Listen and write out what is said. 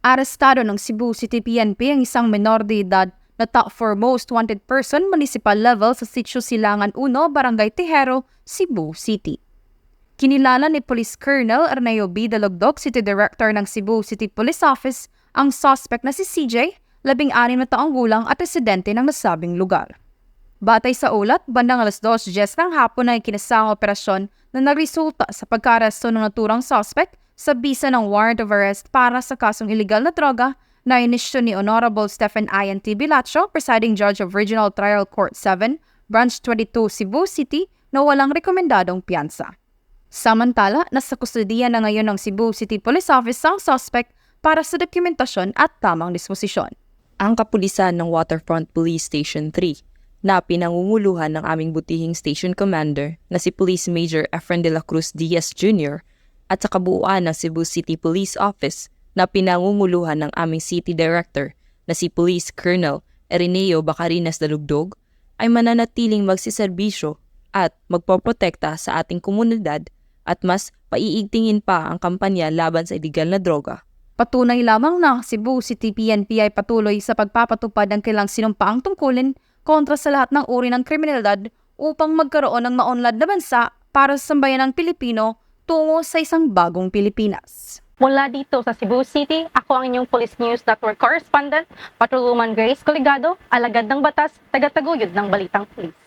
Arestado ng Cebu City PNP ang isang menor de edad na top 4 most wanted person municipal level sa Sitio Silangan 1, Barangay Tejero, Cebu City. Kinilala ni Police Colonel Arneo B. Dalogdog, City Director ng Cebu City Police Office, ang suspect na si CJ, 16 na taong gulang at residente ng nasabing lugar. Batay sa ulat, bandang alas 2:10 ng hapon ay kinasang operasyon na nagresulta sa pagka-aresto ng naturang suspect sa bisa ng warrant of arrest para sa kasong iligal na droga na inisyu ni Honorable Stephen Ian T. Bilacho, Presiding Judge of Regional Trial Court 7, Branch 22, Cebu City, na walang rekomendadong piyansa. Samantala, nasa kustudiya na ngayon ng Cebu City Police Office ang suspect para sa dokumentasyon at tamang disposisyon. Ang kapulisan ng Waterfront Police Station 3 na pinangunguluhan ng aming butihing station commander na si Police Major Efren de la Cruz Diaz Jr. at sa kabuuan ng Cebu City Police Office na pinangunguluhan ng aming City Director na si Police Colonel Erineo Bacarinas Dalugdog ay mananatiling magsiserbisyo at magpoprotekta sa ating komunidad at mas paiigtingin pa ang kampanya laban sa iligal na droga. Patunay lamang na Cebu City PNP ay patuloy sa pagpapatupad ng kailang sinumpaang tungkulin kontra sa lahat ng uri ng kriminalidad upang magkaroon ng maunlad na bansa para sa sambayanang Pilipino tungo sa isang bagong Pilipinas. Mula dito sa Cebu City, ako ang inyong Police News Network correspondent, Patrolwoman Grace Coligado, alagad ng batas, tagataguyod ng Balitang Pulis.